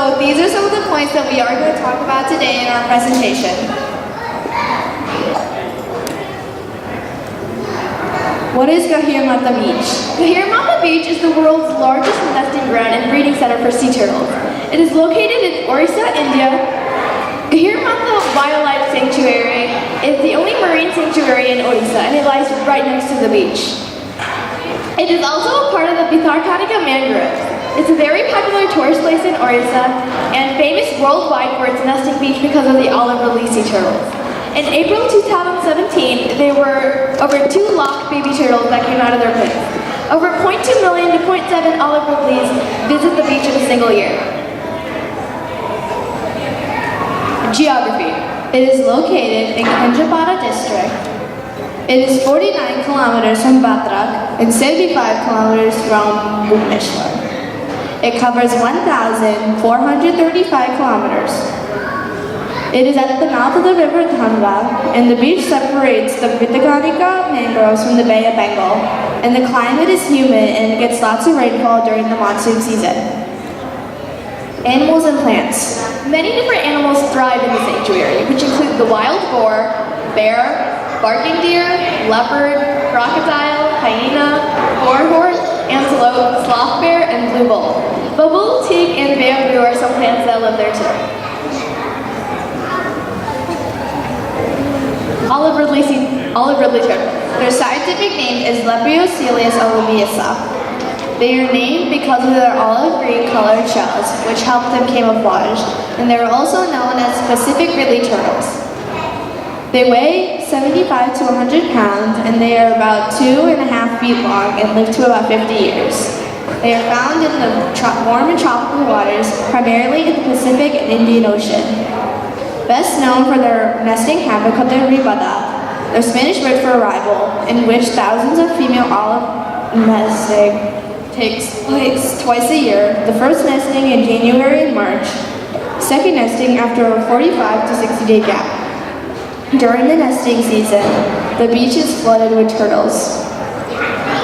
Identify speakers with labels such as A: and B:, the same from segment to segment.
A: So these are some of the points that we are going to talk about today in our presentation. What is Gahirmata Beach? Gahirmata Beach is the world's largest nesting ground and breeding center for sea turtles. It is located in Orissa, India. Gahirmata Wildlife Sanctuary is the only marine sanctuary in Orissa, and it lies right next to the beach. It is also a part of the Bitharkanika mangroves. It's a very popular tourist place in Orissa and famous worldwide for its nesting beach because of the olive Ridley sea turtles. In April 2017, there were over 2 loch baby turtles that came out of their pits. Over 0.2 million to 0.7 olive Ridleys visit the beach in a single year. Geography. It is located in Kendrapada district. It is 49 kilometers from Bhadrak and 75 kilometers from Bhubaneswar. It covers 1,435 kilometers. It is at the mouth of the river Dhanva, and the beach separates the Bitharkanika mangroves from the Bay of Bengal, and the climate is humid and it gets lots of rainfall during the monsoon season. Animals and plants. Many different animals thrive in the sanctuary, which include the wild boar, bear, barking deer, leopard, crocodile, hyena, horse, antelope, sloth bear, and blue bull. Bubble, teak, and bamboo are some plants that live there too. Olive Ridley turtle. Their scientific name is Lepiocelius oliviasa. They are named because of their olive green colored shells, which help them camouflage, and they are also known as Pacific Ridley turtles. They weigh 75 to 100 pounds, and they are about 2.5 feet long and live to about 50 years. They are found in the warm and tropical waters, primarily in the Pacific and Indian Ocean. Best known for their nesting habit called the ribada, their Spanish word for arrival, in which thousands of female olive nesting takes place twice a year. The first nesting in January and March, second nesting after a 45 to 60 day gap. During the nesting season, the beach is flooded with turtles.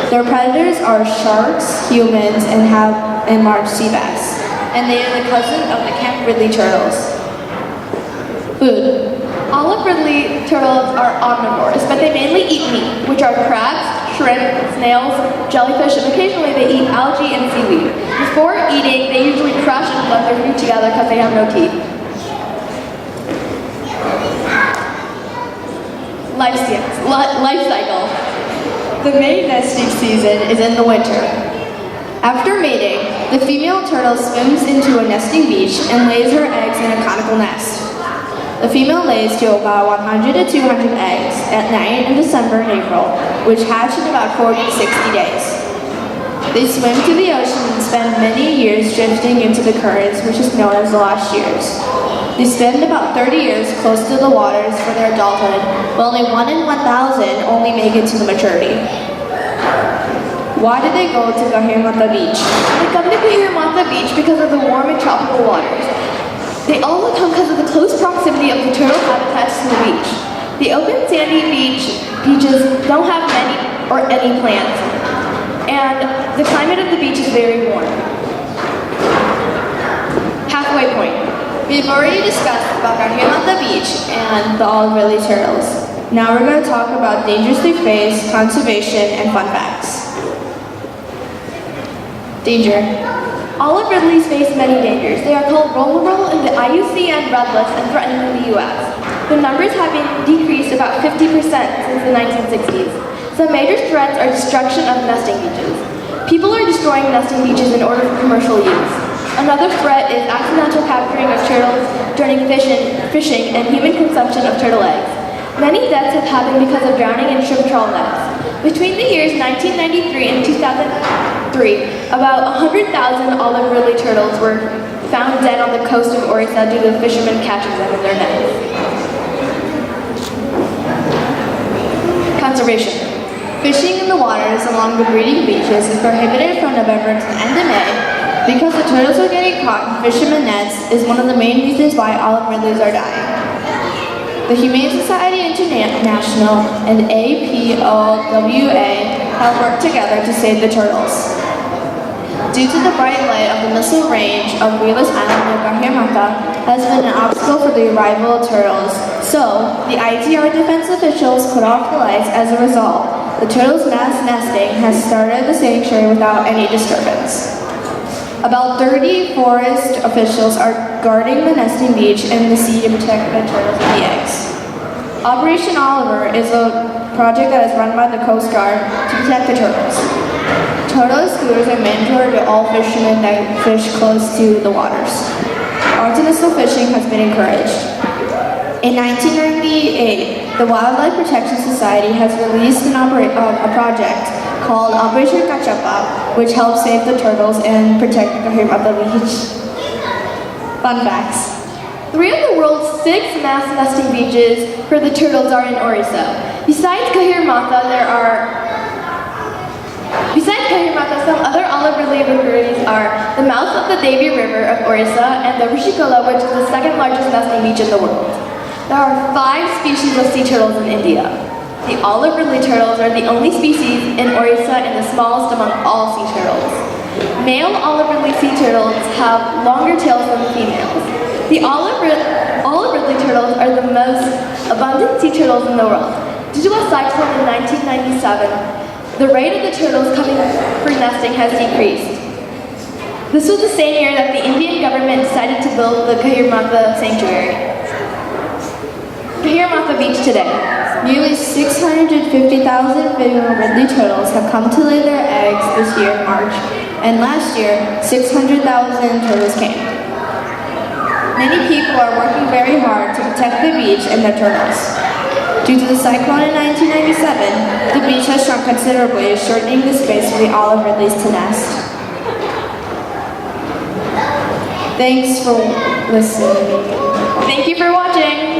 A: Their predators are sharks, humans, and large sea bass, and they are the cousin of the Camp Ridley turtles. Food. Olive Ridley turtles are omnivores, but they mainly eat meat, which are crabs, shrimp, snails, jellyfish, and occasionally they eat algae and seaweed. Before eating, they usually crush and blend their food together because they have no teeth. Life cycle. The main nesting season is in the winter. After mating, the female turtle swims into a nesting beach and lays her eggs in a conical nest. The female lays to about 100 to 200 eggs at night in December and April, which hatch in about 40 to 60 days. They swim to the ocean and spend many years drifting into the currents, which is known as the last years. They spend about 30 years close to the waters for their adulthood, but only 1 in 1,000 only make it to the maturity. Why did they go to Gahirmata Beach? They come to Gahirmata Beach because of the warm and tropical waters. They also come because of the close proximity of the turtle habitats to the beach. The open sandy beaches don't have many or any plants, and the climate of the beach is very warm. Halfway point. We've already discussed about Gahirmata Beach and the olive Ridley turtles. Now we're going to talk about dangerously phased, conservation, and fun facts. Danger. Olive Ridleys face many dangers. They are called vulnerable in the IUCN Red List and threatened in the US. The numbers have been decreased about 50% since the 1960s. Some major threats are destruction of nesting beaches. People are destroying nesting beaches in order for commercial use. Another threat is accidental capturing of turtles during fishing and human consumption of turtle eggs. Many deaths have happened because of drowning in shrimp trawl nets. Between the years 1993 and 2003, about 100,000 olive Ridley turtles were found dead on the coast of Orissa due to fishermen catching them in their nets. Conservation. Fishing in the waters along the breeding beaches is prohibited from November to the end of May because the turtles are getting caught in fishermen nets is one of the main reasons why olive Ridleys are dying. The Humane Society International and APOWA have worked together to save the turtles. due to the bright light of the missile range of Wheeler's Island near Kahirmata, has been an obstacle for the arrival of turtles. So, the ITR defense officials put off the lights as a result. The turtles' mass nesting has started the sanctuary without any disturbance. About 30 forest officials are guarding the nesting beach and the sea to protect the turtles and the eggs. Operation Oliver is a project that is run by the Coast Guard to protect the turtles. Turtle scooters are mandatory to all fishermen that fish close to the waters. Artisanal fishing has been encouraged. In 1998, the Wildlife Protection Society has released a project called Operation Kachapa, which helps save the turtles and protect the Kahirmata beach. Fun facts. 3 of the world's 6 mass nesting beaches for the turtles are in Orissa. Besides Kahirmata, some other olive Ridley localities are the mouth of the Devi River of Orissa and the Rishikola, which is the 2nd largest nesting beach in the world. There are 5 species of sea turtles in India. The olive Ridley turtles are the only species in Orissa and the smallest among all sea turtles. Male olive Ridley sea turtles have longer tails than the females. The olive Ridley turtles are the most abundant sea turtles in the world. Due to a cyclone in 1997, the rate of the turtles coming for nesting has decreased. This was the same year that the Indian government decided to build the Kahirmata Sanctuary. Kahirmata Beach today. Nearly 650,000 female Ridley turtles have come to lay their eggs this year in March, and last year, 600,000 turtles came. Many people are working very hard to protect the beach and the turtles. Due to the cyclone in 1997, the beach has shrunk considerably, shortening the space for the olive Ridleys to nest. Thanks for listening.
B: Thank you for watching.